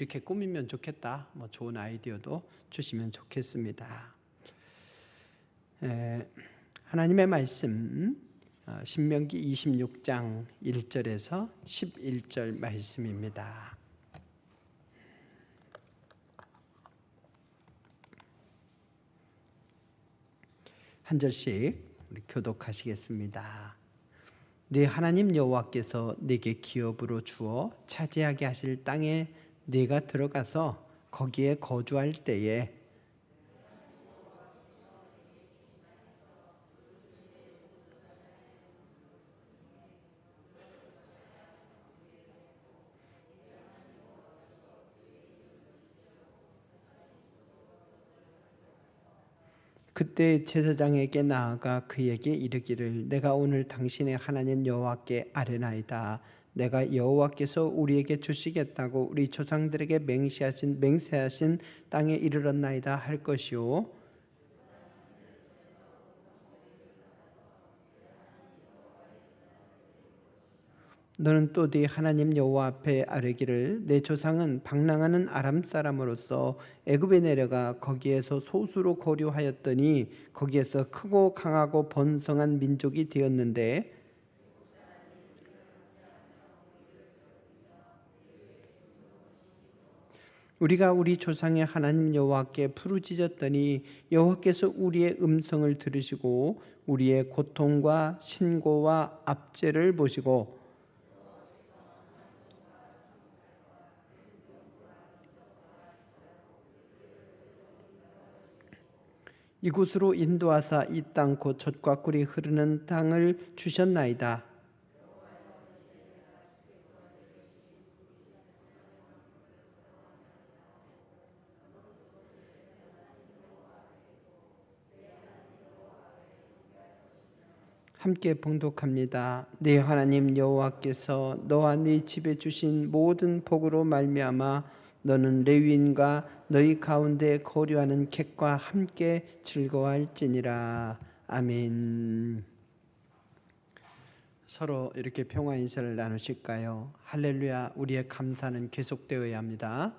이렇게 꾸미면 좋겠다. 좋은 아이디어도 주시면 좋겠습니다. 하나님의 말씀 신명기 26장 1절에서 11절 말씀입니다. 한 절씩 우리 교독하시겠습니다. 네 하나님 여호와께서 네게 기업으로 주어 차지하게 하실 땅에 네가 들어가서 거기에 거주할 때에 그때 제사장에게 나아가 그에게 이르기를 내가 오늘 당신의 하나님 여호와께 아뢰나이다. 내가 여호와께서 우리에게 주시겠다고 우리 조상들에게 맹세하신 땅에 이르렀나이다 할 것이요 너는 또 네 하나님 여호와 앞에 아뢰기를 내 조상은 방랑하는 아람 사람으로서 애굽에 내려가 거기에서 소수로 거류하였더니 거기에서 크고 강하고 번성한 민족이 되었는데 우리가 우리 조상의 하나님 여호와께 부르짖었더니 여호와께서 우리의 음성을 들으시고 우리의 고통과 신고와 압제를 보시고 이곳으로 인도하사 이 땅 곧 젖과 꿀이 흐르는 땅을 주셨나이다. 함께 봉독합니다. 네 하나님 여호와께서 너와 네 집에 주신 모든 복으로 말미암아 너는 레위인과 너희 가운데 거류하는 객과 함께 즐거워할지니라. 아멘. 서로 이렇게 평화 인사를 나누실까요? 할렐루야. 우리의 감사는 계속되어야 합니다.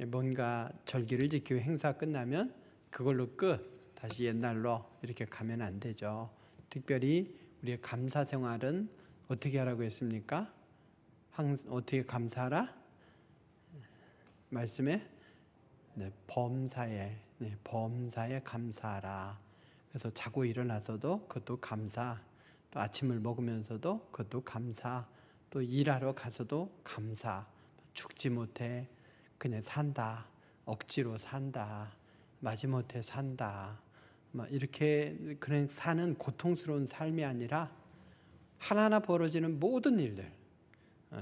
뭔가 절기를 지키고 행사 끝나면 그걸로 끝. 다시 옛날로 이렇게 가면 안 되죠. 특별히 우리의 감사 생활은 어떻게 하라고 했습니까? 어떻게 감사하라? 말씀에 범사에 감사하라. 그래서 자고 일어나서도 그것도 감사, 또 아침을 먹으면서도 그것도 감사, 또 일하러 가서도 감사. 죽지 못해 그냥 산다, 억지로 산다, 마지못해 산다. 이렇게 그냥 사는 고통스러운 삶이 아니라 하나하나 벌어지는 모든 일들,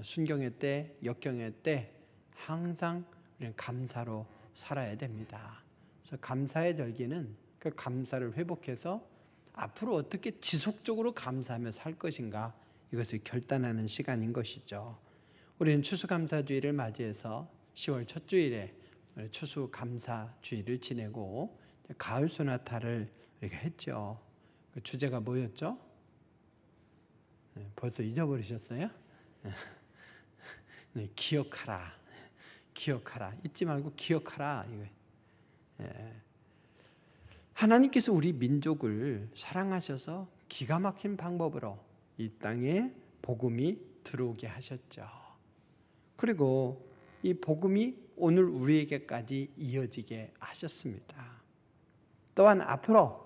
순경의 때, 역경의 때 항상 우리는 감사로 살아야 됩니다. 그래서 감사의 절기는 그 감사를 회복해서 앞으로 어떻게 지속적으로 감사하며 살 것인가 이것을 결단하는 시간인 것이죠. 우리는 추수감사주의를 맞이해서 10월 첫 주일에 추수감사주의를 지내고 가을 소나타를 이렇게 했죠. 그 주제가 뭐였죠? 벌써 잊어버리셨어요? 기억하라. 잊지 말고 기억하라. 하나님께서 우리 민족을 사랑하셔서 기가 막힌 방법으로 이 땅에 복음이 들어오게 하셨죠. 그리고 이 복음이 오늘 우리에게까지 이어지게 하셨습니다. 또한 앞으로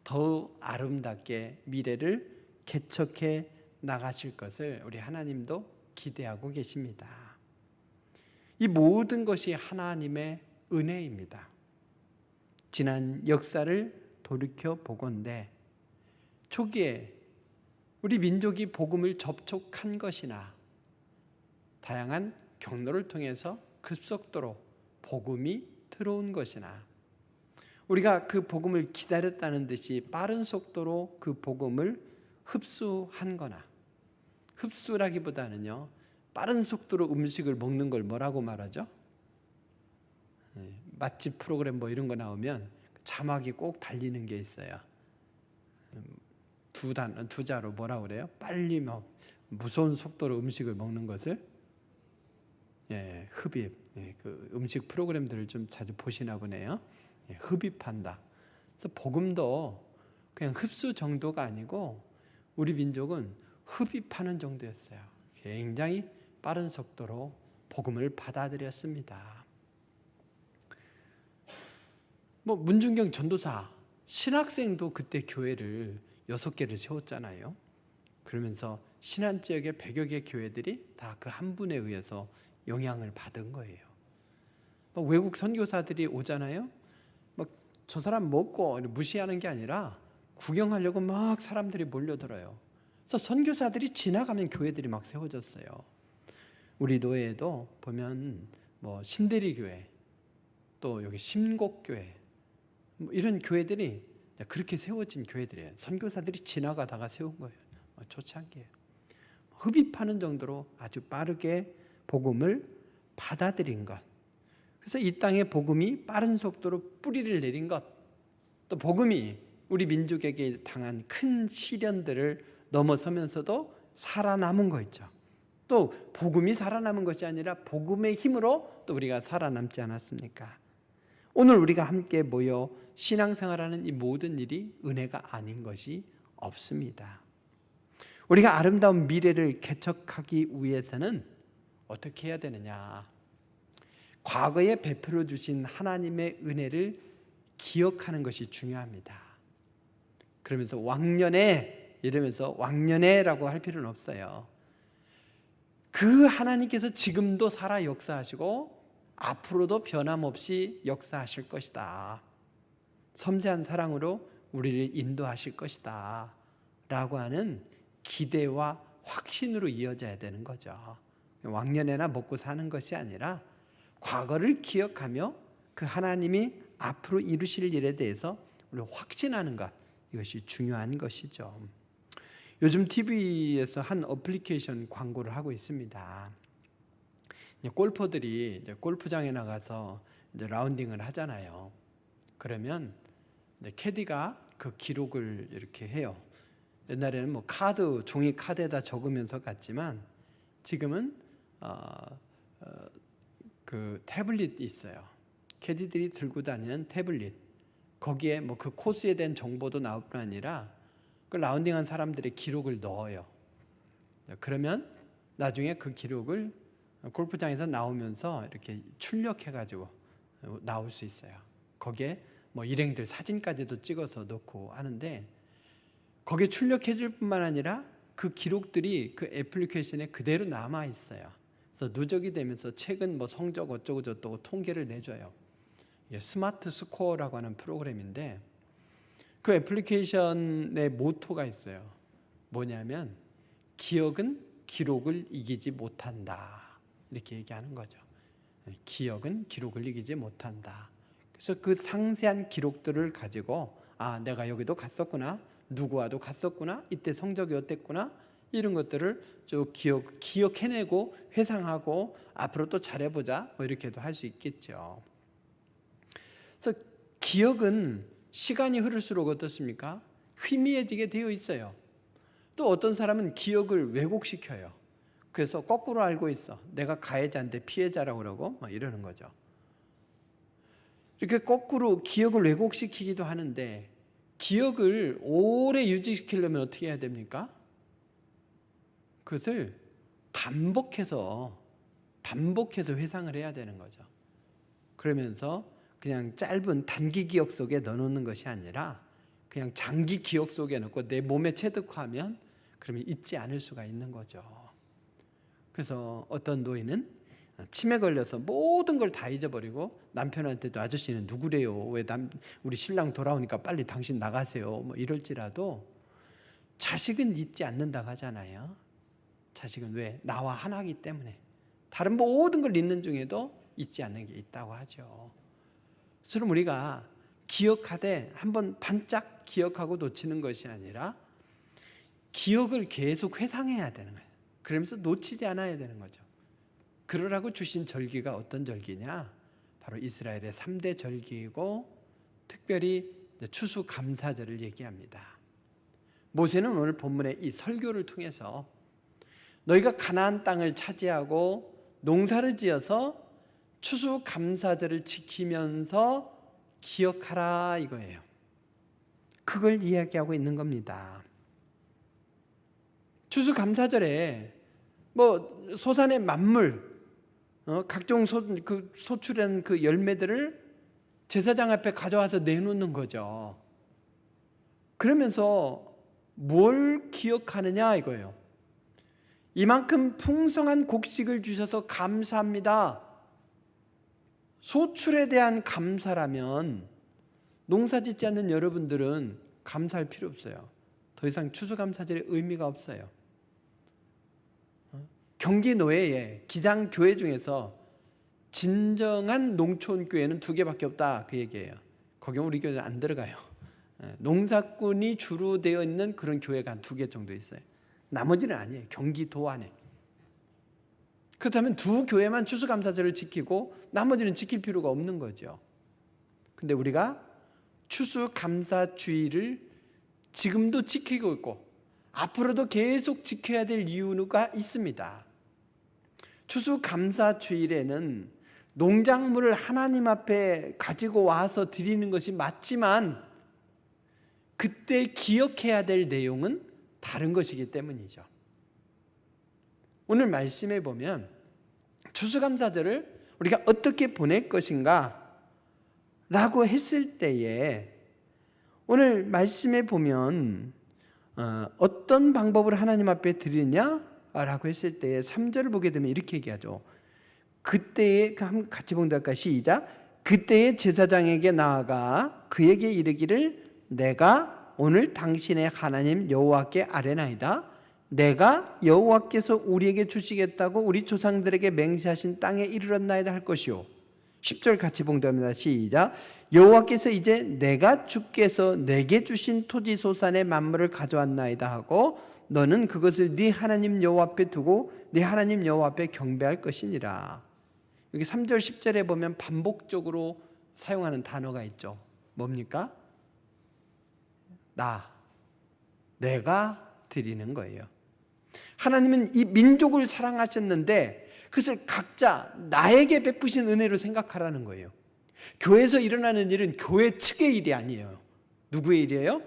더욱 아름답게 미래를 개척해 나가실 것을 우리 하나님도 기대하고 계십니다. 이 모든 것이 하나님의 은혜입니다. 지난 역사를 돌이켜 보건대 초기에 우리 민족이 복음을 접촉한 것이나 다양한 경로를 통해서 급속도로 복음이 들어온 것이나 우리가 그 복음을 기다렸다는 듯이 빠른 속도로 그 복음을 흡수한 거나 흡수라기보다는요 빠른 속도로 음식을 먹는 걸 뭐라고 말하죠? 맛집 프로그램 뭐 이런 거 나오면 자막이 꼭 달리는 게 있어요. 두 자로 뭐라고 그래요? 빨리 무서운 속도로 음식을 먹는 것을 흡입, 그 음식 프로그램들을 좀 자주 보시나 보네요. 흡입한다. 그래서 복음도 그냥 흡수 정도가 아니고 우리 민족은 흡입하는 정도였어요. 굉장히 빠른 속도로 복음을 받아들였습니다. 문중경 전도사 신학생도 그때 교회를 6개를 세웠잖아요. 그러면서 신안 지역의 100여 개 교회들이 다 그 한 분에 의해서 영향을 받은 거예요. 외국 선교사들이 오잖아요. 저 사람 먹고 무시하는 게 아니라 구경하려고 막 사람들이 몰려들어요. 그래서 선교사들이 지나가면 교회들이 막 세워졌어요. 우리 노예에도 보면 신대리 교회, 또 여기 심곡교회, 이런 교회들이 그렇게 세워진 교회들이에요. 선교사들이 지나가다가 세운 거예요. 좋지 않게요. 흡입하는 정도로 아주 빠르게 복음을 받아들인 것. 그래서 이 땅에 복음이 빠른 속도로 뿌리를 내린 것. 또 복음이 우리 민족에게 당한 큰 시련들을 넘어서면서도 살아남은 거 있죠. 또 복음이 살아남은 것이 아니라 복음의 힘으로 또 우리가 살아남지 않았습니까? 오늘 우리가 함께 모여 신앙생활하는 이 모든 일이 은혜가 아닌 것이 없습니다. 우리가 아름다운 미래를 개척하기 위해서는 어떻게 해야 되느냐? 과거에 베풀어 주신 하나님의 은혜를 기억하는 것이 중요합니다. 그러면서 왕년에 이러면서 왕년에라고 할 필요는 없어요. 그 하나님께서 지금도 살아 역사하시고 앞으로도 변함없이 역사하실 것이다. 섬세한 사랑으로 우리를 인도하실 것이다. 라고 하는 기대와 확신으로 이어져야 되는 거죠. 왕년에나 먹고 사는 것이 아니라 과거를 기억하며 그 하나님이 앞으로 이루실 일에 대해서 우리가 확신하는 것, 이것이 중요한 것이죠. 요즘 TV에서 한 어플리케이션 광고를 하고 있습니다. 골퍼들이 이제 골프장에 나가서 이제 라운딩을 하잖아요. 그러면 이제 캐디가 그 기록을 이렇게 해요. 옛날에는 종이 카드에다 적으면서 갔지만 지금은 그 태블릿이 있어요. 캐디들이 들고 다니는 태블릿. 거기에 그 코스에 대한 정보도 나올 뿐 아니라 그 라운딩한 사람들의 기록을 넣어요. 그러면 나중에 그 기록을 골프장에서 나오면서 이렇게 출력해가지고 나올 수 있어요. 거기에 일행들 사진까지도 찍어서 넣고 하는데 거기에 출력해줄 뿐만 아니라 그 기록들이 그 애플리케이션에 그대로 남아 있어요. 그래서 누적이 되면서 최근 성적 어쩌고 저쩌고 통계를 내줘요. 이게 스마트 스코어라고 하는 프로그램인데 그 애플리케이션의 모토가 있어요. 뭐냐면 기억은 기록을 이기지 못한다. 이렇게 얘기하는 거죠. 기억은 기록을 이기지 못한다. 그래서 그 상세한 기록들을 가지고 내가 여기도 갔었구나. 누구와도 갔었구나. 이때 성적이 어땠구나. 이런 것들을 좀 기억해내고 회상하고 앞으로 또 잘해보자. 이렇게도 할 수 있겠죠. 그래서 기억은 시간이 흐를수록 어떻습니까? 희미해지게 되어 있어요. 또 어떤 사람은 기억을 왜곡시켜요. 그래서 거꾸로 알고 있어. 내가 가해자인데 피해자라고 그러고 이러는 거죠. 이렇게 거꾸로 기억을 왜곡시키기도 하는데 기억을 오래 유지시키려면 어떻게 해야 됩니까? 그것을 반복해서 회상을 해야 되는 거죠. 그러면서 그냥 짧은 단기 기억 속에 넣어놓는 것이 아니라 그냥 장기 기억 속에 넣고 내 몸에 체득하면 그러면 잊지 않을 수가 있는 거죠. 그래서 어떤 노인은 치매 걸려서 모든 걸 다 잊어버리고 남편한테도 아저씨는 누구래요? 왜 우리 신랑 돌아오니까 빨리 당신 나가세요? 이럴지라도 자식은 잊지 않는다고 하잖아요. 자식은 왜? 나와 하나이기 때문에. 다른 모든 걸 잊는 중에도 잊지 않는 게 있다고 하죠. 그럼 우리가 기억하되 한번 반짝 기억하고 놓치는 것이 아니라 기억을 계속 회상해야 되는 거예요. 그러면서 놓치지 않아야 되는 거죠. 그러라고 주신 절기가 어떤 절기냐? 바로 이스라엘의 3대 절기이고 특별히 추수감사절을 얘기합니다. 모세는 오늘 본문의 이 설교를 통해서 너희가 가나안 땅을 차지하고 농사를 지어서 추수감사절을 지키면서 기억하라 이거예요. 그걸 이야기하고 있는 겁니다. 추수감사절에 소산의 만물, 각종 소출한 그 열매들을 제사장 앞에 가져와서 내놓는 거죠. 그러면서 뭘 기억하느냐 이거예요. 이만큼 풍성한 곡식을 주셔서 감사합니다. 소출에 대한 감사라면 농사짓지 않는 여러분들은 감사할 필요 없어요. 더 이상 추수감사절의 의미가 없어요. 경기 노예의 기장교회 중에서 진정한 농촌교회는 2개밖에 없다 그 얘기예요. 거기 우리 교회는 안 들어가요. 농사꾼이 주로 되어 있는 그런 교회가 한 2개 정도 있어요. 나머지는 아니에요. 경기도 안에. 그렇다면 2 교회만 추수감사절을 지키고 나머지는 지킬 필요가 없는 거죠. 근데 우리가 추수감사주의를 지금도 지키고 있고 앞으로도 계속 지켜야 될 이유가 있습니다. 추수감사주일에는 농작물을 하나님 앞에 가지고 와서 드리는 것이 맞지만 그때 기억해야 될 내용은 다른 것이기 때문이죠. 오늘 말씀에 보면 추수감사절을 우리가 어떻게 보낼 것인가 라고 했을 때에 오늘 말씀에 보면 어떤 방법을 하나님 앞에 드리느냐라고 했을 때에 3절을 보게 되면 이렇게 얘기하죠. 그때에 같이 본다니까 시작. 그때에 제사장에게 나아가 그에게 이르기를 내가 오늘 당신의 하나님 여호와께 아뢰나이다. 내가 여호와께서 우리에게 주시겠다고 우리 조상들에게 맹세하신 땅에 이르렀나이다 할 것이요. 10절 같이 봉독합니다. 시작. 여호와께서 이제 내가 주께서 내게 주신 토지 소산의 만물을 가져왔나이다 하고 너는 그것을 네 하나님 여호와 앞에 두고 네 하나님 여호와 앞에 경배할 것이니라. 여기 3절 10절에 보면 반복적으로 사용하는 단어가 있죠. 뭡니까? 내가 드리는 거예요. 하나님은 이 민족을 사랑하셨는데 그것을 각자 나에게 베푸신 은혜로 생각하라는 거예요. 교회에서 일어나는 일은 교회 측의 일이 아니에요. 누구의 일이에요?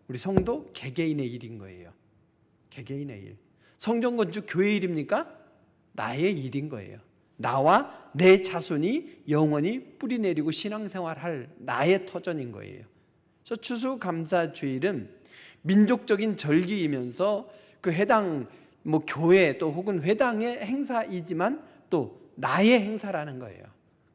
우리 성도 개개인의 일인 거예요. 개개인의 일. 성전 건축 교회 일입니까? 나의 일인 거예요. 나와 내 자손이 영원히 뿌리내리고 신앙생활할 나의 터전인 거예요. 그래서 추수감사주일은 민족적인 절기이면서 그 해당 교회 또 혹은 회당의 행사이지만 또 나의 행사라는 거예요.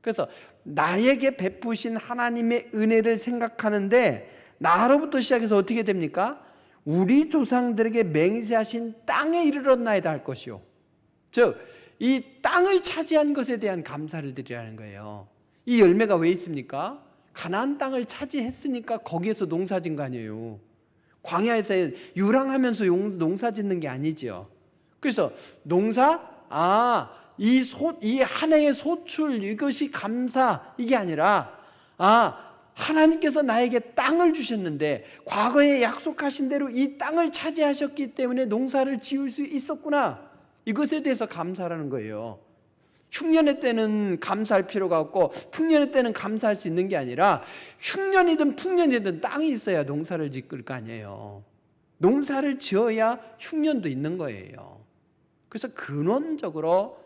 그래서 나에게 베푸신 하나님의 은혜를 생각하는데 나로부터 시작해서 어떻게 됩니까? 우리 조상들에게 맹세하신 땅에 이르렀나이다 할 것이요. 즉 이 땅을 차지한 것에 대한 감사를 드리라는 거예요. 이 열매가 왜 있습니까? 가나안 땅을 차지했으니까 거기에서 농사진 거 아니에요. 광야에서 유랑하면서 농사 짓는 게 아니죠. 그래서 농사, 이 한 해의 소출 이것이 감사 이게 아니라 하나님께서 나에게 땅을 주셨는데 과거에 약속하신 대로 이 땅을 차지하셨기 때문에 농사를 지을 수 있었구나. 이것에 대해서 감사라는 거예요. 흉년의 때는 감사할 필요가 없고 풍년의 때는 감사할 수 있는 게 아니라 흉년이든 풍년이든 땅이 있어야 농사를 짓을 거 아니에요. 농사를 지어야 흉년도 있는 거예요. 그래서 근원적으로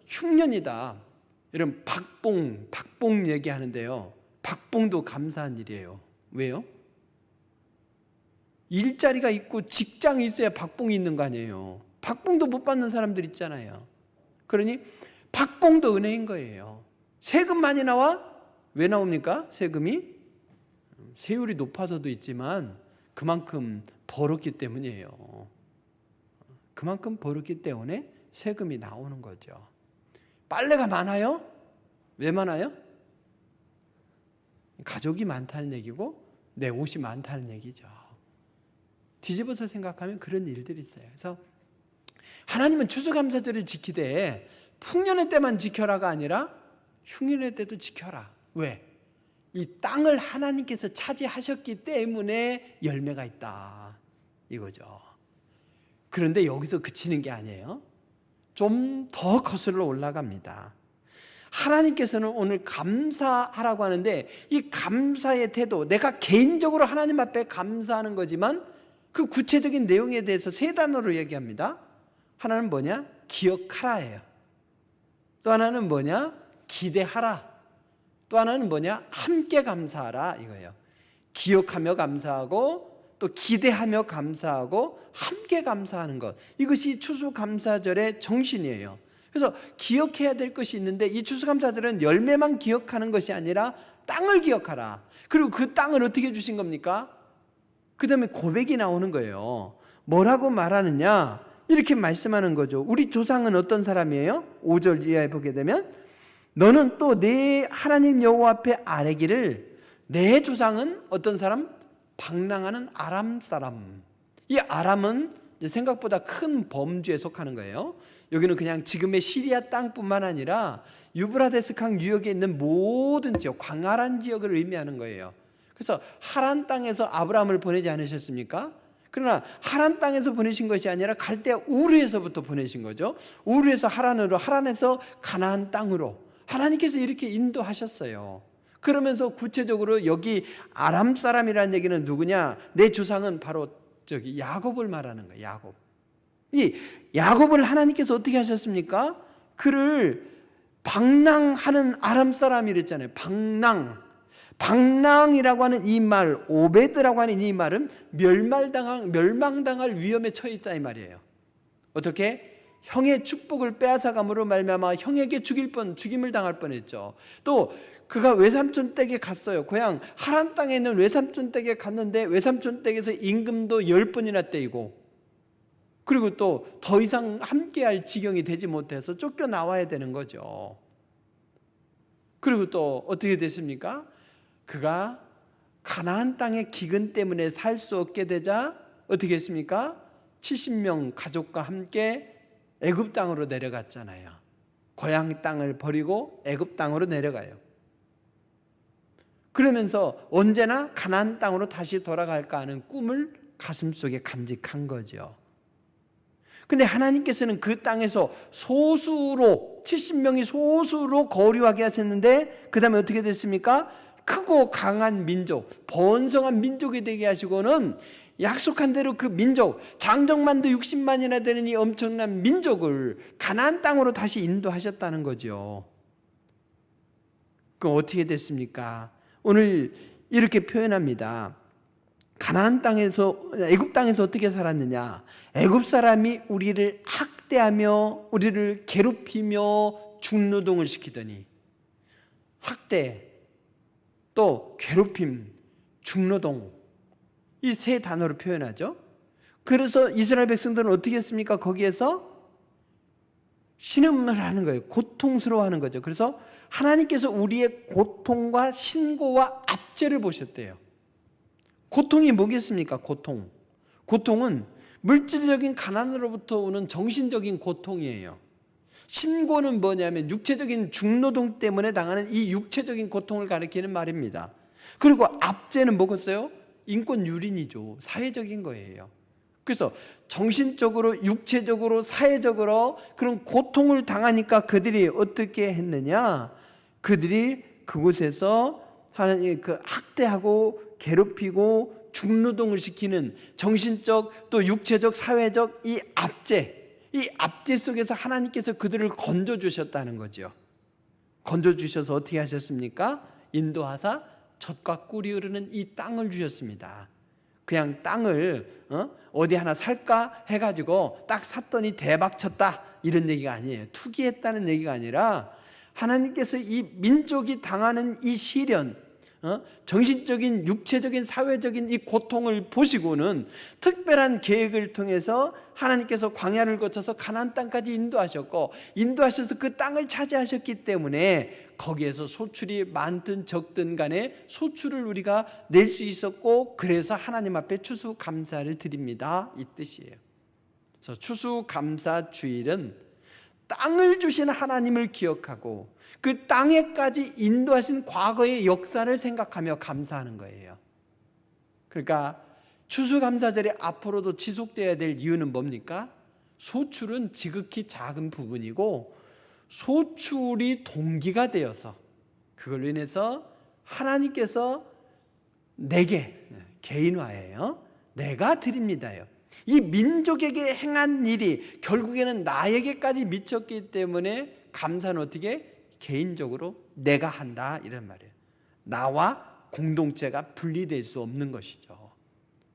흉년이다. 이런 박봉 얘기하는데요. 박봉도 감사한 일이에요. 왜요? 일자리가 있고 직장이 있어야 박봉이 있는 거 아니에요. 박봉도 못 받는 사람들 있잖아요. 그러니 박봉도 은혜인 거예요. 세금 많이 나와? 왜 나옵니까? 세금이? 세율이 높아서도 있지만 그만큼 벌었기 때문이에요. 그만큼 벌었기 때문에 세금이 나오는 거죠. 빨래가 많아요? 왜 많아요? 가족이 많다는 얘기고 내 옷이 많다는 얘기죠. 뒤집어서 생각하면 그런 일들이 있어요. 그래서 하나님은 추수감사절을 지키되 풍년의 때만 지켜라가 아니라 흉년의 때도 지켜라. 왜? 이 땅을 하나님께서 차지하셨기 때문에 열매가 있다 이거죠. 그런데 여기서 그치는 게 아니에요. 좀 더 거슬러 올라갑니다. 하나님께서는 오늘 감사하라고 하는데 이 감사의 태도, 내가 개인적으로 하나님 앞에 감사하는 거지만 그 구체적인 내용에 대해서 세 단어로 얘기합니다. 하나는 뭐냐? 기억하라예요. 또 하나는 뭐냐? 기대하라. 또 하나는 뭐냐? 함께 감사하라 이거예요. 기억하며 감사하고 또 기대하며 감사하고 함께 감사하는 것, 이것이 추수감사절의 정신이에요. 그래서 기억해야 될 것이 있는데 이 추수감사절은 열매만 기억하는 것이 아니라 땅을 기억하라. 그리고 그 땅을 어떻게 주신 겁니까? 그 다음에 고백이 나오는 거예요. 뭐라고 말하느냐? 이렇게 말씀하는 거죠. 우리 조상은 어떤 사람이에요? 5절 이하에 보게 되면 너는 또 내 하나님 여호와 앞에 아뢰기를, 내 조상은 어떤 사람? 방랑하는 아람 사람. 이 아람은 생각보다 큰 범주에 속하는 거예요. 여기는 그냥 지금의 시리아 땅뿐만 아니라 유브라데스 강 유역에 있는 모든 지역, 광활한 지역을 의미하는 거예요. 그래서 하란 땅에서 아브라함을 보내지 않으셨습니까? 그러나 하란 땅에서 보내신 것이 아니라 갈대아 우르에서부터 보내신 거죠. 우르에서 하란으로, 하란에서 가나안 땅으로 하나님께서 이렇게 인도하셨어요. 그러면서 구체적으로 여기 아람 사람이라는 얘기는 누구냐? 내 조상은 바로 저기 야곱을 말하는 거예요. 야곱. 이 야곱을 하나님께서 어떻게 하셨습니까? 그를 방랑하는 아람 사람이랬잖아요. 방랑이라고 하는 이 말, 오베드라고 하는 이 말은 멸망당할 위험에 처해 있다 이 말이에요. 어떻게? 형의 축복을 빼앗아감으로 말미암아 형에게 죽임을 당할 뻔했죠. 또 그가 외삼촌 댁에 갔어요. 고향 하란 땅에 있는 외삼촌 댁에 갔는데 외삼촌 댁에서 임금도 10번이나 떼이고, 그리고 또 더 이상 함께할 지경이 되지 못해서 쫓겨나와야 되는 거죠. 그리고 또 어떻게 됐습니까? 그가 가나안 땅의 기근 때문에 살 수 없게 되자 어떻게 했습니까? 70명 가족과 함께 애굽 땅으로 내려갔잖아요. 고향 땅을 버리고 애굽 땅으로 내려가요. 그러면서 언제나 가나안 땅으로 다시 돌아갈까 하는 꿈을 가슴속에 간직한 거죠. 근데 하나님께서는 그 땅에서 소수로, 70명이 소수로 거류하게 하셨는데 그 다음에 어떻게 됐습니까? 크고 강한 민족, 번성한 민족이 되게 하시고는 약속한 대로 그 민족, 장정만도 60만이나 되는 이 엄청난 민족을 가나안 땅으로 다시 인도하셨다는 거죠. 그럼 어떻게 됐습니까? 오늘 이렇게 표현합니다. 가나안 땅에서, 애굽 땅에서 어떻게 살았느냐? 애굽 사람이 우리를 학대하며 우리를 괴롭히며 중노동을 시키더니, 학대, 또 괴롭힘, 중노동, 이 세 단어로 표현하죠. 그래서 이스라엘 백성들은 어떻게 했습니까? 거기에서 신음을 하는 거예요. 고통스러워하는 거죠. 그래서 하나님께서 우리의 고통과 신고와 압제를 보셨대요. 고통이 뭐겠습니까? 고통은 물질적인 가난으로부터 오는 정신적인 고통이에요. 신고는 뭐냐면 육체적인 중노동 때문에 당하는 이 육체적인 고통을 가리키는 말입니다. 그리고 압제는 뭐겠어요? 인권 유린이죠. 사회적인 거예요. 그래서 정신적으로, 육체적으로, 사회적으로 그런 고통을 당하니까 그들이 어떻게 했느냐? 그들이 그곳에서 하나님 그 학대하고 괴롭히고 중노동을 시키는 정신적 또 육체적 사회적 이 압제 속에서 하나님께서 그들을 건져주셨다는 거죠. 건져주셔서 어떻게 하셨습니까? 인도하사 젖과 꿀이 흐르는 이 땅을 주셨습니다. 그냥 땅을 어디 하나 살까 해가지고 딱 샀더니 대박 쳤다 이런 얘기가 아니에요. 투기했다는 얘기가 아니라 하나님께서 이 민족이 당하는 이 시련, 정신적인, 육체적인, 사회적인 이 고통을 보시고는 특별한 계획을 통해서 하나님께서 광야를 거쳐서 가나안 땅까지 인도하셨고, 인도하셔서 그 땅을 차지하셨기 때문에 거기에서 소출이 많든 적든 간에 소출을 우리가 낼 수 있었고, 그래서 하나님 앞에 추수감사를 드립니다 이 뜻이에요. 그래서 추수감사주일은 땅을 주신 하나님을 기억하고 그 땅에까지 인도하신 과거의 역사를 생각하며 감사하는 거예요. 그러니까 추수감사절이 앞으로도 지속돼야 될 이유는 뭡니까? 소출은 지극히 작은 부분이고 소출이 동기가 되어서 그걸로 인해서 하나님께서 내게, 개인화예요, 내가 드립니다요. 이 민족에게 행한 일이 결국에는 나에게까지 미쳤기 때문에 감사는 어떻게? 개인적으로 내가 한다 이런 말이에요. 나와 공동체가 분리될 수 없는 것이죠.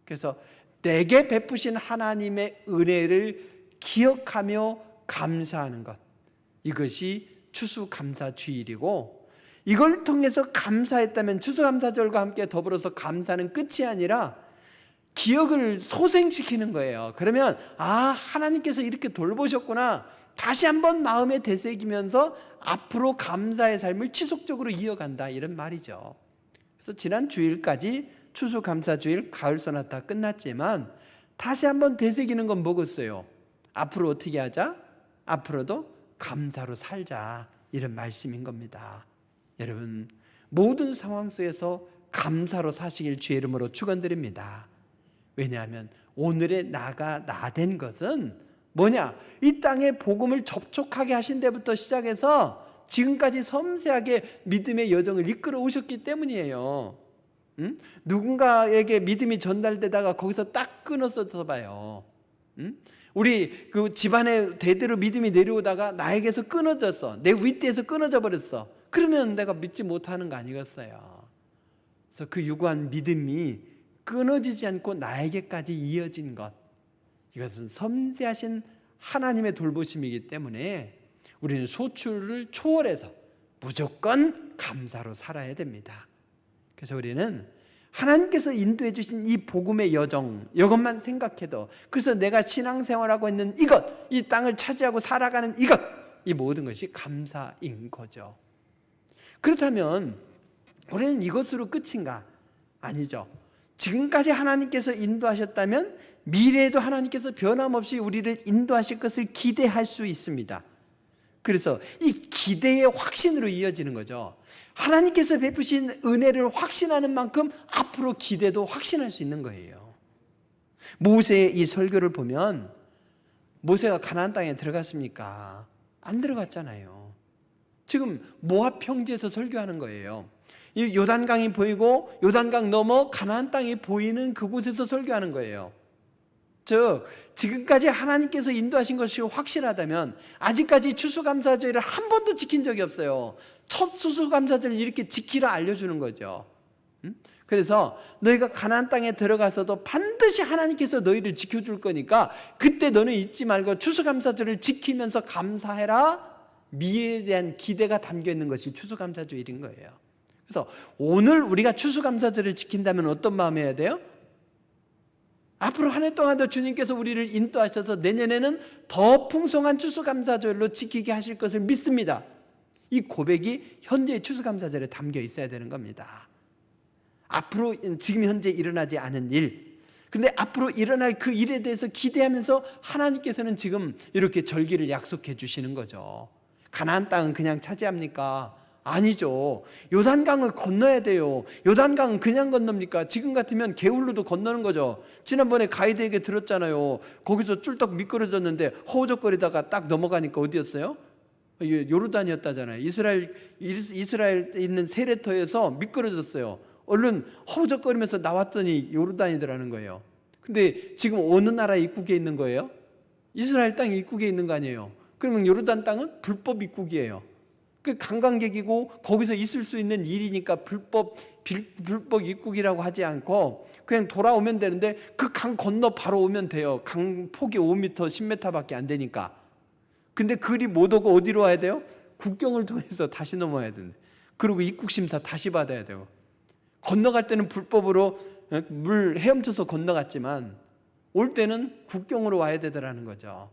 그래서 내게 베푸신 하나님의 은혜를 기억하며 감사하는 것, 이것이 추수감사주일이고, 이걸 통해서 감사했다면 추수감사절과 함께 더불어서 감사는 끝이 아니라 기억을 소생시키는 거예요. 그러면 하나님께서 이렇게 돌보셨구나, 다시 한번 마음에 되새기면서 앞으로 감사의 삶을 지속적으로 이어간다 이런 말이죠. 그래서 지난 주일까지 추수감사주일 가을소나타 끝났지만 다시 한번 되새기는 건 뭐겠어요? 앞으로 어떻게 하자? 앞으로도 감사로 살자 이런 말씀인 겁니다. 여러분, 모든 상황 속에서 감사로 사시길 주의 이름으로 축원드립니다. 왜냐하면 오늘의 나가 나 된 것은 뭐냐? 이 땅에 복음을 접촉하게 하신 데부터 시작해서 지금까지 섬세하게 믿음의 여정을 이끌어 오셨기 때문이에요. 누군가에게 믿음이 전달되다가 거기서 딱 끊었어서 봐요. 우리 그 집안에 대대로 믿음이 내려오다가 나에게서 끊어졌어. 내 윗대에서 끊어져 버렸어. 그러면 내가 믿지 못하는 거 아니겠어요? 그래서 그 유구한 믿음이 끊어지지 않고 나에게까지 이어진 것, 이것은 섬세하신 하나님의 돌보심이기 때문에 우리는 소출을 초월해서 무조건 감사로 살아야 됩니다. 그래서 우리는 하나님께서 인도해 주신 이 복음의 여정, 이것만 생각해도, 그래서 내가 신앙생활하고 있는 이것, 이 땅을 차지하고 살아가는 이것, 이 모든 것이 감사인 거죠. 그렇다면 우리는 이것으로 끝인가? 아니죠. 지금까지 하나님께서 인도하셨다면 미래에도 하나님께서 변함없이 우리를 인도하실 것을 기대할 수 있습니다. 그래서 이 기대의 확신으로 이어지는 거죠. 하나님께서 베푸신 은혜를 확신하는 만큼 앞으로 기대도 확신할 수 있는 거예요. 모세의 이 설교를 보면 모세가 가나안 땅에 들어갔습니까? 안 들어갔잖아요. 지금 모압 평지에서 설교하는 거예요. 이 요단강이 보이고 요단강 넘어 가나안 땅이 보이는 그곳에서 설교하는 거예요. 즉 지금까지 하나님께서 인도하신 것이 확실하다면 아직까지 추수감사절을 한 번도 지킨 적이 없어요. 첫 추수감사절을 이렇게 지키라 알려주는 거죠. 그래서 너희가 가나안 땅에 들어가서도 반드시 하나님께서 너희를 지켜줄 거니까 그때 너는 잊지 말고 추수감사절을 지키면서 감사해라. 미래에 대한 기대가 담겨 있는 것이 추수감사절인 거예요. 그래서 오늘 우리가 추수감사절을 지킨다면 어떤 마음이 해야 돼요? 앞으로 한 해 동안도 주님께서 우리를 인도하셔서 내년에는 더 풍성한 추수감사절로 지키게 하실 것을 믿습니다. 이 고백이 현재의 추수감사절에 담겨 있어야 되는 겁니다. 앞으로 지금 현재 일어나지 않은 일, 근데 앞으로 일어날 그 일에 대해서 기대하면서 하나님께서는 지금 이렇게 절기를 약속해 주시는 거죠. 가나안 땅은 그냥 차지합니까? 아니죠. 요단강을 건너야 돼요. 요단강은 그냥 건넙니까? 지금 같으면 게을러도 건너는 거죠. 지난번에 가이드에게 들었잖아요. 거기서 쫄딱 미끄러졌는데 허우적거리다가 딱 넘어가니까 어디였어요? 요르단이었다잖아요. 이스라엘에 있는 세레터에서 미끄러졌어요. 얼른 허우적거리면서 나왔더니 요르단이더라는 거예요. 근데 지금 어느 나라 입국에 있는 거예요? 이스라엘 땅 입국에 있는 거 아니에요. 그러면 요르단 땅은 불법 입국이에요. 그 관광객이고 거기서 있을 수 있는 일이니까 불법 입국이라고 하지 않고 그냥 돌아오면 되는데 그 강 건너 바로 오면 돼요. 강 폭이 5m, 10m밖에 안 되니까. 근데 그리 못 오고 어디로 와야 돼요? 국경을 통해서 다시 넘어야 되는데, 그리고 입국 심사 다시 받아야 되고, 건너갈 때는 불법으로 물 헤엄쳐서 건너갔지만 올 때는 국경으로 와야 되더라는 거죠.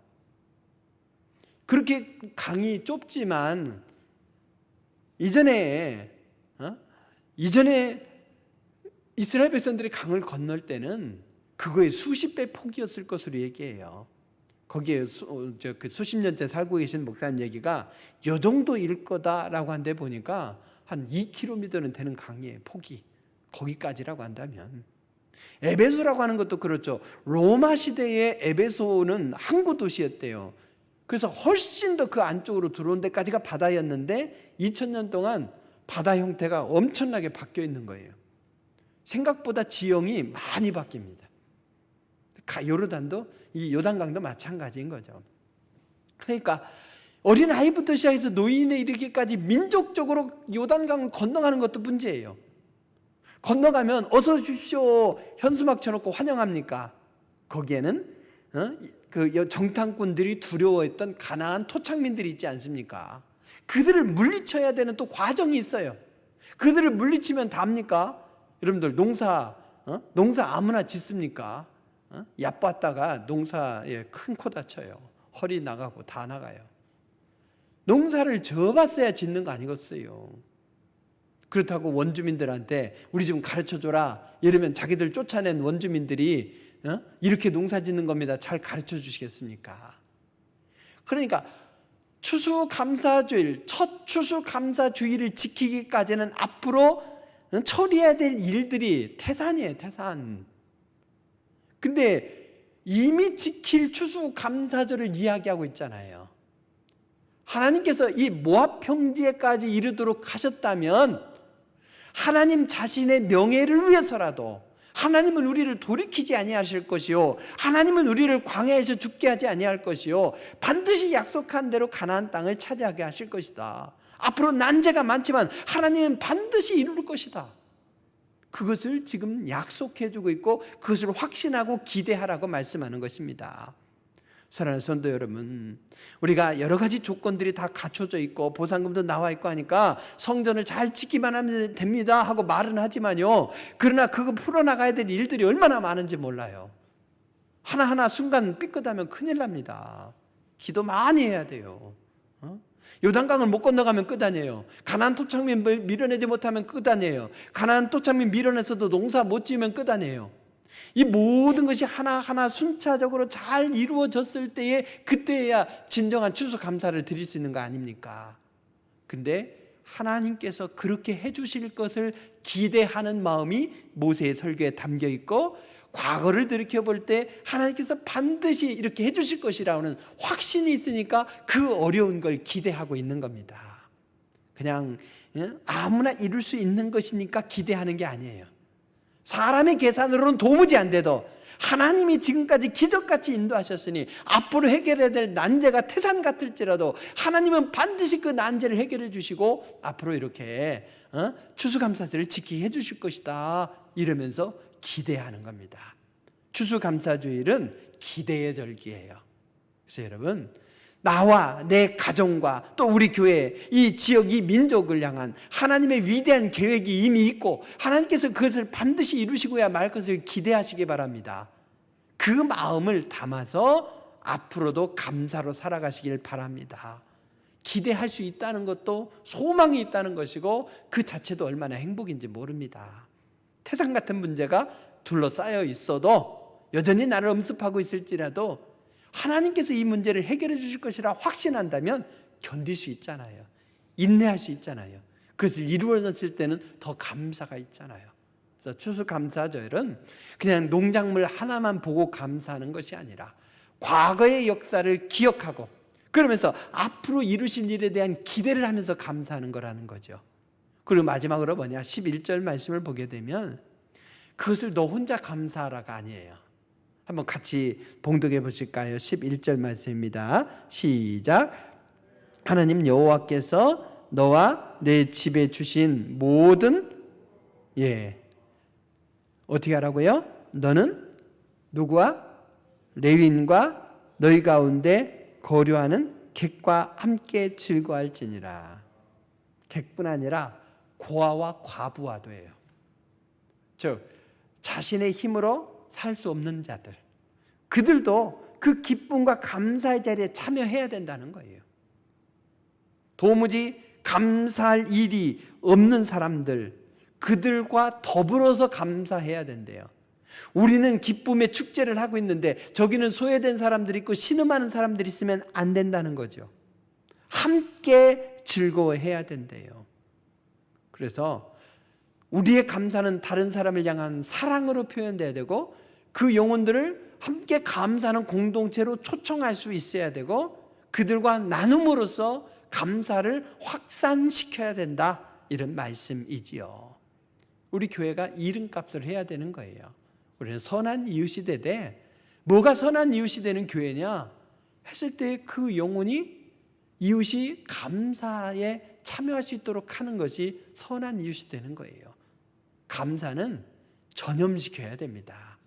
그렇게 강이 좁지만 이전에 이스라엘 백성들이 강을 건널 때는 그거의 수십 배 폭이었을 것으로 얘기해요. 거기에 수십 년째 살고 계신 목사님 얘기가 요 정도일 거다라고 한데 보니까 한 2km는 되는 강의 폭이 거기까지라고 한다면, 에베소라고 하는 것도 그렇죠. 로마 시대의 에베소는 항구 도시였대요. 그래서 훨씬 더 그 안쪽으로 들어온 데까지가 바다였는데 2000년 동안 바다 형태가 엄청나게 바뀌어 있는 거예요. 생각보다 지형이 많이 바뀝니다. 요르단도, 이 요단강도 마찬가지인 거죠. 그러니까 어린아이부터 시작해서 노인에 이르기까지 민족적으로 요단강을 건너가는 것도 문제예요. 건너가면 어서 오십시오 현수막 쳐놓고 환영합니까? 거기에는 그 정탐꾼들이 두려워했던 가나안 토착민들이 있지 않습니까? 그들을 물리쳐야 되는 또 과정이 있어요. 그들을 물리치면 답니까? 여러분들 농사 아무나 짓습니까? 얕봤다가 농사에 큰 코 다쳐요. 허리 나가고 다 나가요. 농사를 져봤어야 짓는 거 아니겠어요? 그렇다고 원주민들한테 우리 좀 가르쳐줘라 이러면 자기들 쫓아낸 원주민들이 이렇게 농사 짓는 겁니다. 잘 가르쳐 주시겠습니까? 그러니까 추수감사주일, 첫 추수감사주일을 지키기까지는 앞으로 처리해야 될 일들이 태산이에요. 태산. 근데 이미 지킬 추수감사절을 이야기하고 있잖아요. 하나님께서 이 모압 평지에까지 이르도록 하셨다면 하나님 자신의 명예를 위해서라도 하나님은 우리를 돌이키지 아니하실 것이요 하나님은 우리를 광야에서 죽게 하지 아니할 것이요 반드시 약속한 대로 가나안 땅을 차지하게 하실 것이다. 앞으로 난제가 많지만 하나님은 반드시 이룰 것이다. 그것을 지금 약속해주고 있고 그것을 확신하고 기대하라고 말씀하는 것입니다. 사랑하는 성도 여러분, 우리가 여러 가지 조건들이 다 갖춰져 있고 보상금도 나와 있고 하니까 성전을 잘 지키만 하면 됩니다 하고 말은 하지만요, 그러나 그거 풀어나가야 될 일들이 얼마나 많은지 몰라요. 하나하나 순간 삐끗하면 큰일 납니다. 기도 많이 해야 돼요. 요단강을 못 건너가면 끝 아니에요. 가나안 토착민 밀어내지 못하면 끝 아니에요. 가나안 토착민 밀어내서도 농사 못 지으면 끝 아니에요. 이 모든 것이 하나하나 순차적으로 잘 이루어졌을 때에 그때야 진정한 추수감사를 드릴 수 있는 거 아닙니까? 근데 하나님께서 그렇게 해주실 것을 기대하는 마음이 모세의 설교에 담겨 있고 과거를 들이켜볼 때 하나님께서 반드시 이렇게 해주실 것이라는 확신이 있으니까 그 어려운 걸 기대하고 있는 겁니다. 그냥 아무나 이룰 수 있는 것이니까 기대하는 게 아니에요. 사람의 계산으로는 도무지 안 돼도 하나님이 지금까지 기적같이 인도하셨으니 앞으로 해결해야 될 난제가 태산 같을지라도 하나님은 반드시 그 난제를 해결해 주시고 앞으로 이렇게 추수감사절을 지키게 해주실 것이다 이러면서 기대하는 겁니다. 추수감사주일은 기대의 절기예요. 그래서 여러분, 나와 내 가정과 또 우리 교회, 이 지역, 이 민족을 향한 하나님의 위대한 계획이 이미 있고 하나님께서 그것을 반드시 이루시고야 말 것을 기대하시기 바랍니다. 그 마음을 담아서 앞으로도 감사로 살아가시길 바랍니다. 기대할 수 있다는 것도 소망이 있다는 것이고 그 자체도 얼마나 행복인지 모릅니다. 태산 같은 문제가 둘러싸여 있어도 여전히 나를 엄습하고 있을지라도 하나님께서 이 문제를 해결해 주실 것이라 확신한다면 견딜 수 있잖아요. 인내할 수 있잖아요. 그것을 이루어졌을 때는 더 감사가 있잖아요. 그래서 추수감사절은 그냥 농작물 하나만 보고 감사하는 것이 아니라 과거의 역사를 기억하고 그러면서 앞으로 이루실 일에 대한 기대를 하면서 감사하는 거라는 거죠. 그리고 마지막으로 11절 말씀을 보게 되면 그것을 너 혼자 감사하라가 아니에요. 한번 같이 봉독해 보실까요? 11절 말씀입니다. 시작. 하나님 여호와께서 너와 내 집에 주신 모든 어떻게 하라고요? 너는 누구와? 레위인과 너희 가운데 거류하는 객과 함께 즐거워할지니라. 객뿐 아니라 고아와 과부와도 해요. 즉 자신의 힘으로 살 수 없는 자들, 그들도 그 기쁨과 감사의 자리에 참여해야 된다는 거예요. 도무지 감사할 일이 없는 사람들, 그들과 더불어서 감사해야 된대요. 우리는 기쁨의 축제를 하고 있는데 저기는 소외된 사람들이 있고 신음하는 사람들이 있으면 안 된다는 거죠. 함께 즐거워해야 된대요. 그래서 우리의 감사는 다른 사람을 향한 사랑으로 표현돼야 되고 그 영혼들을 함께 감사하는 공동체로 초청할 수 있어야 되고 그들과 나눔으로써 감사를 확산시켜야 된다, 이런 말씀이지요. 우리 교회가 이름값을 해야 되는 거예요. 우리는 선한 이웃이 되되, 뭐가 선한 이웃이 되는 교회냐 했을 때 그 영혼이, 이웃이 감사에 참여할 수 있도록 하는 것이 선한 이웃이 되는 거예요. 감사는 전염시켜야 됩니다.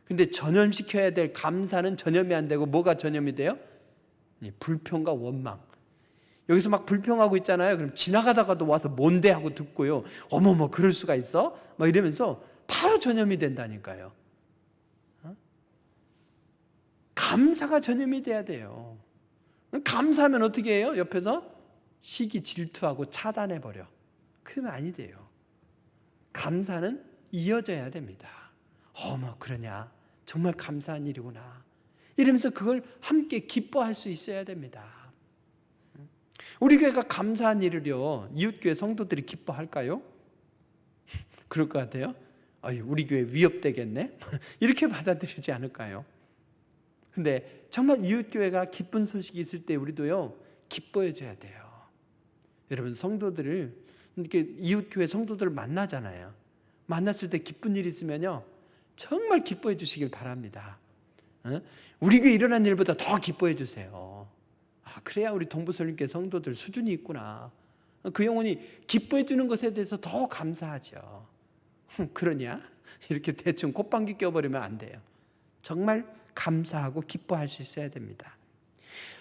근데 전염시켜야 될 감사는 전염이 안 되고 뭐가 전염이 돼요? 불평과 원망. 여기서 막 불평하고 있잖아요. 그럼 지나가다가도 와서 뭔데 하고 듣고요. 어머머, 그럴 수가 있어? 막 이러면서 바로 전염이 된다니까요. 감사가 전염이 돼야 돼요. 감사하면 어떻게 해요? 옆에서 시기 질투하고 차단해버려. 그러면 아니 돼요. 감사는 이어져야 됩니다. 어머, 그러냐? 정말 감사한 일이구나. 이러면서 그걸 함께 기뻐할 수 있어야 됩니다. 우리 교회가 감사한 일을요, 이웃교회 성도들이 기뻐할까요? 그럴 것 같아요. 우리 교회 위협되겠네? 이렇게 받아들이지 않을까요? 근데 정말 이웃교회가 기쁜 소식이 있을 때 우리도요, 기뻐해 줘야 돼요. 여러분, 성도들을, 이렇게 이웃교회 성도들을 만나잖아요. 만났을 때 기쁜 일이 있으면요, 정말 기뻐해 주시길 바랍니다. 우리 교회 일어난 일보다 더 기뻐해 주세요. 그래야 우리 동부설림교회 성도들 수준이 있구나. 그 영혼이 기뻐해 주는 것에 대해서 더 감사하죠. 그러냐? 이렇게 대충 콧방귀 껴버리면 안 돼요. 정말 감사하고 기뻐할 수 있어야 됩니다.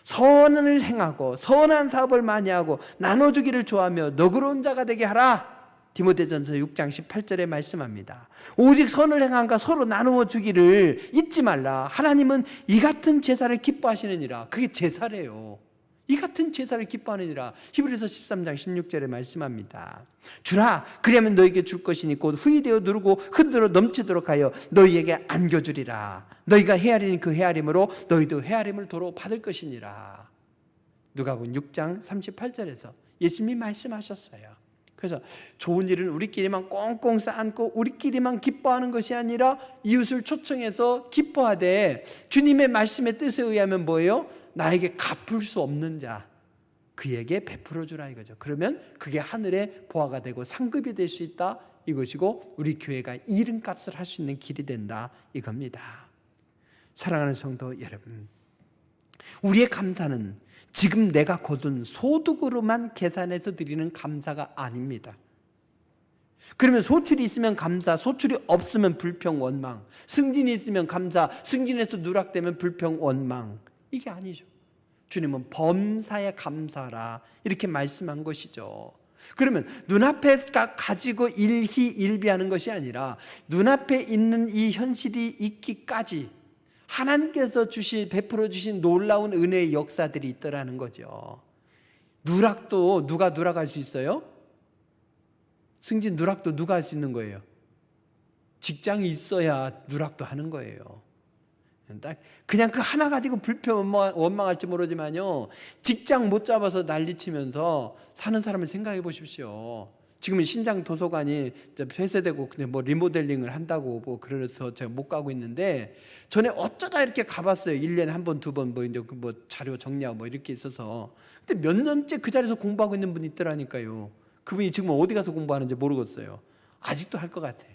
선을 행하고 선한 사업을 많이 하고 나눠주기를 좋아하며 너그러운 자가 되게 하라. 디모데전서 6장 18절에 말씀합니다. 오직 선을 행함과 서로 나누어 주기를 잊지 말라. 하나님은 이 같은 제사를 기뻐하시느니라. 그게 제사래요. 이 같은 제사를 기뻐하느니라. 히브리서 13장 16절에 말씀합니다. 주라, 그리하면 너에게 줄 것이니 곧 후이되어 누르고 흔들어 넘치도록 하여 너희에게 안겨주리라. 너희가 헤아리는 그 헤아림으로 너희도 헤아림을 도로 받을 것이니라. 누가복음 6장 38절에서 예수님이 말씀하셨어요. 그래서 좋은 일은 우리끼리만 꽁꽁 쌓고 우리끼리만 기뻐하는 것이 아니라 이웃을 초청해서 기뻐하되, 주님의 말씀의 뜻에 의하면 뭐예요? 나에게 갚을 수 없는 자, 그에게 베풀어 주라 이거죠. 그러면 그게 하늘의 보화가 되고 상급이 될 수 있다 이것이고, 우리 교회가 이름값을 할 수 있는 길이 된다 이겁니다. 사랑하는 성도 여러분, 우리의 감사는 지금 내가 거둔 소득으로만 계산해서 드리는 감사가 아닙니다. 그러면 소출이 있으면 감사, 소출이 없으면 불평, 원망, 승진이 있으면 감사, 승진에서 누락되면 불평, 원망, 이게 아니죠. 주님은 범사에 감사라 이렇게 말씀한 것이죠. 그러면 눈앞에 가지고 일희일비하는 것이 아니라 눈앞에 있는 이 현실이 있기까지 하나님께서 베풀어 주신 놀라운 은혜의 역사들이 있더라는 거죠. 누락도 누가 누락할 수 있어요? 승진 누락도 누가 할 수 있는 거예요? 직장이 있어야 누락도 하는 거예요. 그냥 그 하나 가지고 불평 원망할지 모르지만요, 직장 못 잡아서 난리치면서 사는 사람을 생각해 보십시오. 지금은 신장 도서관이 폐쇄되고 근데 뭐 리모델링을 한다고 뭐 그래서 제가 못 가고 있는데, 전에 어쩌다 이렇게 가봤어요. 1년에 한 번, 두 번 뭐 이제 뭐 자료 정리하고 뭐 이렇게 있어서. 근데 몇 년째 그 자리에서 공부하고 있는 분이 있더라니까요. 그분이 지금 어디 가서 공부하는지 모르겠어요. 아직도 할 것 같아.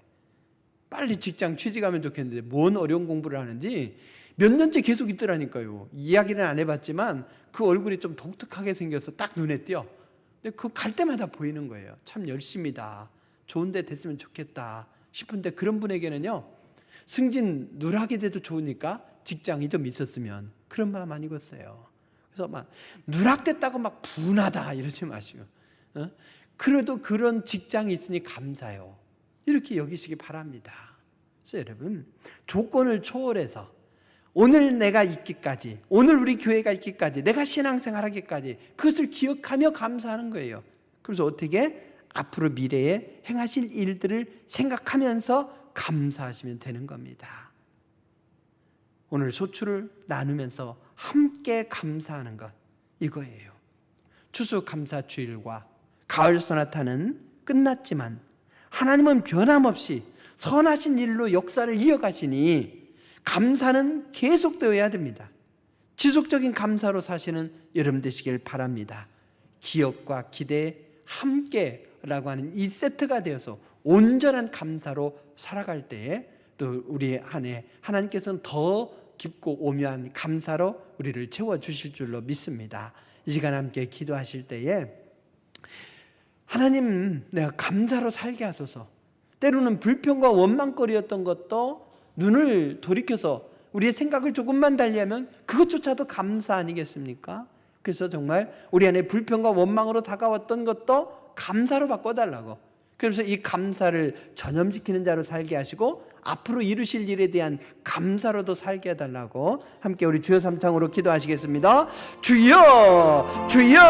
빨리 직장 취직하면 좋겠는데 뭔 어려운 공부를 하는지 몇 년째 계속 있더라니까요. 이야기는 안 해봤지만 그 얼굴이 좀 독특하게 생겨서 딱 눈에 띄어. 근데 그 갈 때마다 보이는 거예요. 참 열심이다. 좋은 데 됐으면 좋겠다 싶은데, 그런 분에게는요, 승진 누락이 돼도 좋으니까 직장이 좀 있었으면, 그런 마음 아니겠어요. 그래서 막 누락됐다고 막 분하다 이러지 마시고, 그래도 그런 직장이 있으니 감사해요. 이렇게 여기시기 바랍니다. 그래서 여러분, 조건을 초월해서 오늘 내가 있기까지, 오늘 우리 교회가 있기까지, 내가 신앙생활하기까지 그것을 기억하며 감사하는 거예요. 그래서 어떻게? 앞으로 미래에 행하실 일들을 생각하면서 감사하시면 되는 겁니다. 오늘 소출을 나누면서 함께 감사하는 것, 이거예요. 추수감사주일과 가을 소나타는 끝났지만 하나님은 변함없이 선하신 일로 역사를 이어가시니 감사는 계속되어야 됩니다. 지속적인 감사로 사시는 여러분 되시길 바랍니다. 기업과 기대 함께라고 하는 이 세트가 되어서 온전한 감사로 살아갈 때에 또 우리 안에 하나님께서는 더 깊고 오묘한 감사로 우리를 채워주실 줄로 믿습니다. 이 시간 함께 기도하실 때에 하나님, 내가 감사로 살게 하소서. 때로는 불평과 원망거리였던 것도 눈을 돌이켜서 우리의 생각을 조금만 달리하면 그것조차도 감사 아니겠습니까? 그래서 정말 우리 안에 불평과 원망으로 다가왔던 것도 감사로 바꿔달라고. 그래서 이 감사를 전염시키는 자로 살게 하시고 앞으로 이루실 일에 대한 감사로도 살게 해달라고 함께 우리 주여 삼창으로 기도하시겠습니다. 주여, 주여.